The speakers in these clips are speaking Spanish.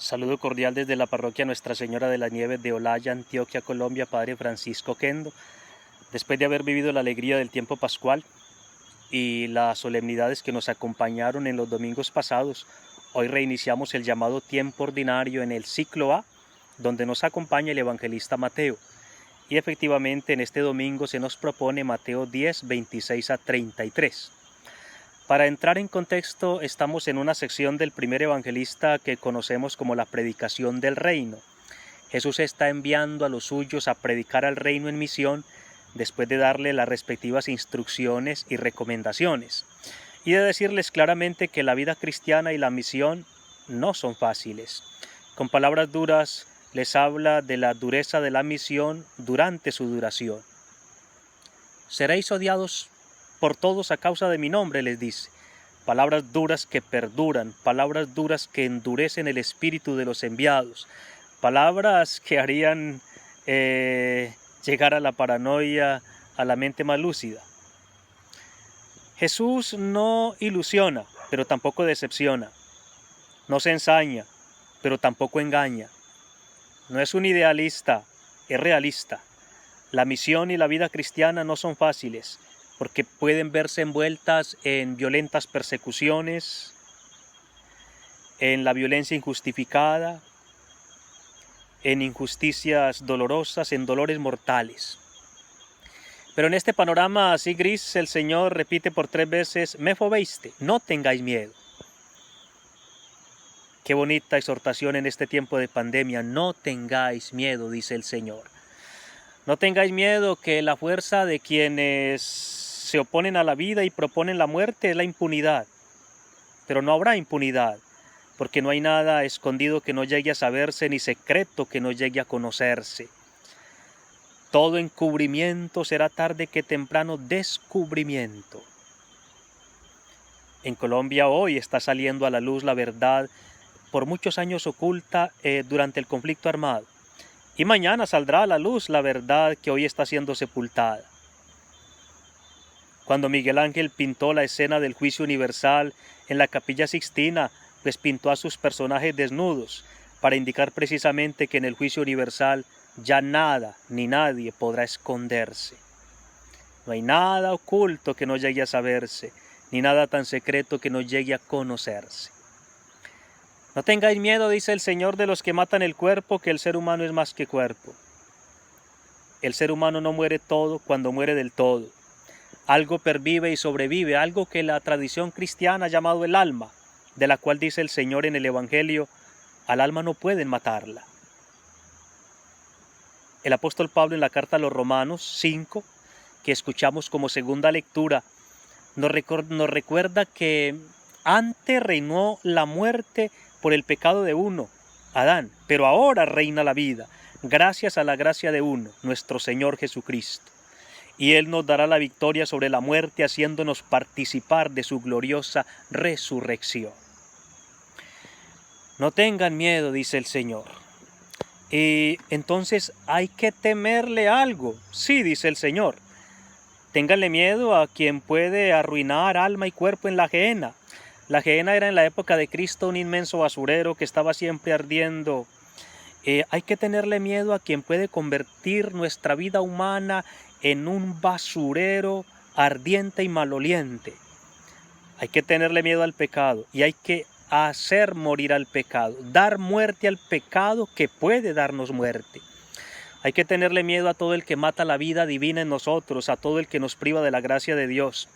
Saludo cordial desde la parroquia Nuestra Señora de las Nieves de Olaya, Antioquia, Colombia, Padre Francisco Kendo. Después de haber vivido la alegría del tiempo pascual y las solemnidades que nos acompañaron en los domingos pasados, hoy reiniciamos el llamado tiempo ordinario en el ciclo A, donde nos acompaña el evangelista Mateo. Y efectivamente en este domingo se nos propone Mateo 10, 26 a 33. Para entrar en contexto, estamos en una sección del primer evangelista que conocemos como la predicación del reino. Jesús está enviando a los suyos a predicar al reino en misión después de darle las respectivas instrucciones y recomendaciones, y de decirles claramente que la vida cristiana y la misión no son fáciles. Con palabras duras les habla de la dureza de la misión durante su duración. Seréis odiados por todos a causa de mi nombre, les dice. Palabras duras que perduran, palabras duras que endurecen el espíritu de los enviados, palabras que harían llegar a la paranoia, a la mente más lúcida. Jesús no ilusiona, pero tampoco decepciona. No se ensaña, pero tampoco engaña. No es un idealista, es realista. La misión y la vida cristiana no son fáciles, porque pueden verse envueltas en violentas persecuciones, en la violencia injustificada, en injusticias dolorosas, en dolores mortales. Pero en este panorama así gris, el Señor repite por 3 veces, me fobeiste, no tengáis miedo. Qué bonita exhortación en este tiempo de pandemia, no tengáis miedo, dice el Señor. No tengáis miedo, que la fuerza de quienes se oponen a la vida y proponen la muerte es la impunidad. Pero no habrá impunidad, porque no hay nada escondido que no llegue a saberse, ni secreto que no llegue a conocerse. Todo encubrimiento será tarde que temprano descubrimiento. En Colombia hoy está saliendo a la luz la verdad, por muchos años oculta durante el conflicto armado. Y mañana saldrá a la luz la verdad que hoy está siendo sepultada. Cuando Miguel Ángel pintó la escena del juicio universal en la Capilla Sixtina, pues pintó a sus personajes desnudos, para indicar precisamente que en el juicio universal ya nada ni nadie podrá esconderse. No hay nada oculto que no llegue a saberse, ni nada tan secreto que no llegue a conocerse. No tengáis miedo, dice el Señor, de los que matan el cuerpo, que el ser humano es más que cuerpo. El ser humano no muere todo cuando muere del todo. Algo pervive y sobrevive, algo que la tradición cristiana ha llamado el alma, de la cual dice el Señor en el Evangelio, al alma no pueden matarla. El apóstol Pablo en la carta a los Romanos 5, que escuchamos como segunda lectura, nos recuerda que antes reinó la muerte por el pecado de uno, Adán, pero ahora reina la vida, gracias a la gracia de uno, nuestro Señor Jesucristo. Y Él nos dará la victoria sobre la muerte, haciéndonos participar de su gloriosa resurrección. No tengan miedo, dice el Señor. Y entonces hay que temerle algo. Sí, dice el Señor. Ténganle miedo a quien puede arruinar alma y cuerpo en la gehenna. La gehenna era en la época de Cristo un inmenso basurero que estaba siempre ardiendo. Hay que tenerle miedo a quien puede convertir nuestra vida humana en un basurero ardiente y maloliente. Hay que tenerle miedo al pecado y hay que hacer morir al pecado, dar muerte al pecado que puede darnos muerte. Hay que tenerle miedo a todo el que mata la vida divina en nosotros, a todo el que nos priva de la gracia de Dios.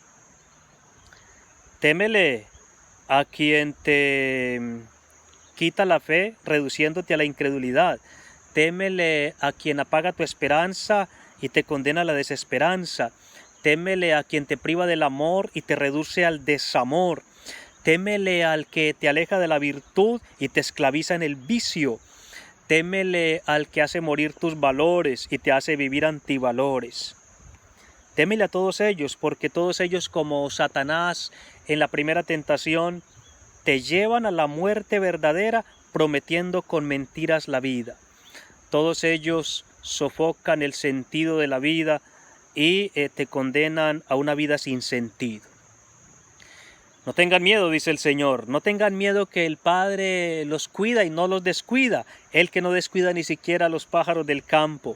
Témele a quien te quita la fe, reduciéndote a la incredulidad. Témele a quien apaga tu esperanza y te condena a la desesperanza. Témele a quien te priva del amor y te reduce al desamor. Témele al que te aleja de la virtud y te esclaviza en el vicio. Témele al que hace morir tus valores y te hace vivir antivalores. Témele a todos ellos, porque todos ellos, como Satanás en la primera tentación, te llevan a la muerte verdadera prometiendo con mentiras la vida. Todos ellos sofocan el sentido de la vida y te condenan a una vida sin sentido. No tengan miedo, dice el Señor, no tengan miedo que el Padre los cuida y no los descuida, Él que no descuida ni siquiera a los pájaros del campo.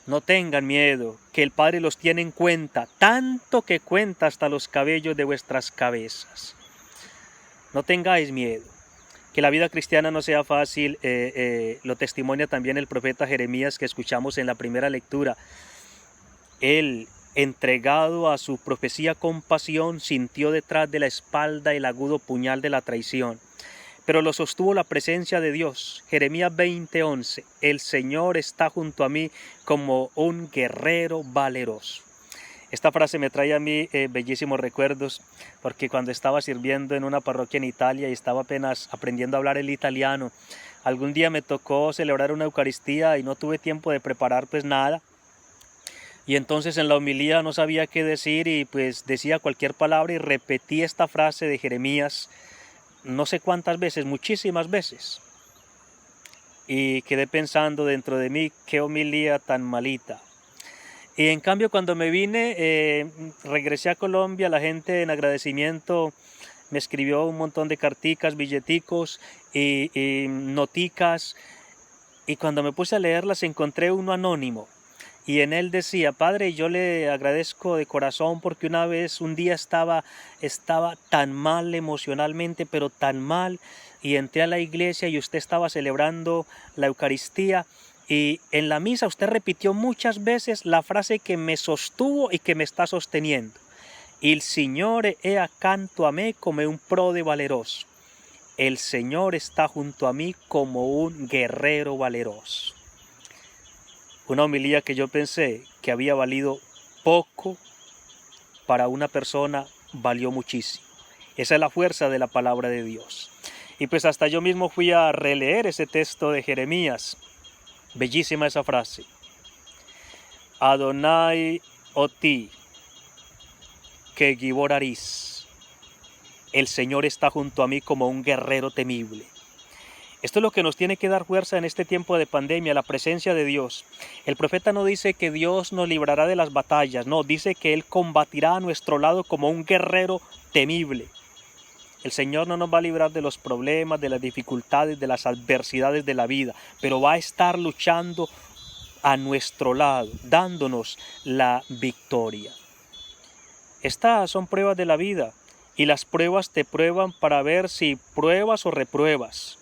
No tengan miedo, que el Padre los tiene en cuenta, tanto que cuenta hasta los cabellos de vuestras cabezas. No tengáis miedo. Que la vida cristiana no sea fácil, lo testimonia también el profeta Jeremías que escuchamos en la primera lectura. Él, entregado a su profecía con pasión, sintió detrás de la espalda el agudo puñal de la traición. Pero lo sostuvo la presencia de Dios. Jeremías 20:11. El Señor está junto a mí como un guerrero valeroso. Esta frase me trae a mí bellísimos recuerdos, porque cuando estaba sirviendo en una parroquia en Italia y estaba apenas aprendiendo a hablar el italiano, algún día me tocó celebrar una Eucaristía y no tuve tiempo de preparar pues nada. Y entonces en la homilía no sabía qué decir y pues decía cualquier palabra y repetí esta frase de Jeremías no sé cuántas veces, muchísimas veces. Y quedé pensando dentro de mí, qué homilía tan malita. Y en cambio cuando me vine, regresé a Colombia, la gente en agradecimiento me escribió un montón de carticas, billeticos y noticas. Y cuando me puse a leerlas encontré uno anónimo. Y en él decía: Padre, yo le agradezco de corazón porque un día estaba tan mal emocionalmente, pero tan mal, y entré a la iglesia y usted estaba celebrando la Eucaristía y en la misa usted repitió muchas veces la frase que me sostuvo y que me está sosteniendo. Il Signore è accanto a me come un prode valeroso. El Señor está junto a mí como un guerrero valeroso. Una homilía que yo pensé que había valido poco, para una persona valió muchísimo. Esa es la fuerza de la palabra de Dios. Y pues hasta yo mismo fui a releer ese texto de Jeremías. Bellísima esa frase. Adonai oti, que gibor aris. El Señor está junto a mí como un guerrero temible. Esto es lo que nos tiene que dar fuerza en este tiempo de pandemia, la presencia de Dios. El profeta no dice que Dios nos librará de las batallas, no, dice que Él combatirá a nuestro lado como un guerrero temible. El Señor no nos va a librar de los problemas, de las dificultades, de las adversidades de la vida, pero va a estar luchando a nuestro lado, dándonos la victoria. Estas son pruebas de la vida y las pruebas te prueban para ver si pruebas o repruebas.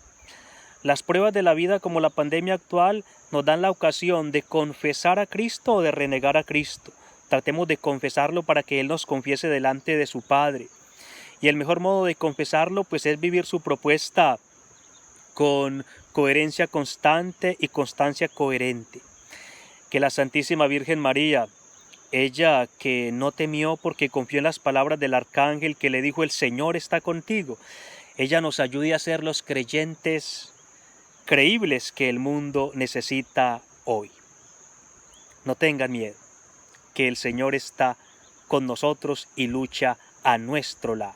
Las pruebas de la vida como la pandemia actual nos dan la ocasión de confesar a Cristo o de renegar a Cristo. Tratemos de confesarlo para que Él nos confiese delante de su Padre. Y el mejor modo de confesarlo pues es vivir su propuesta con coherencia constante y constancia coherente. Que la Santísima Virgen María, ella que no temió porque confió en las palabras del arcángel que le dijo: el Señor está contigo, ella nos ayude a ser los creyentes creíbles que el mundo necesita hoy. No tengan miedo, que el Señor está con nosotros y lucha a nuestro lado.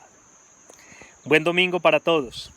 Buen domingo para todos.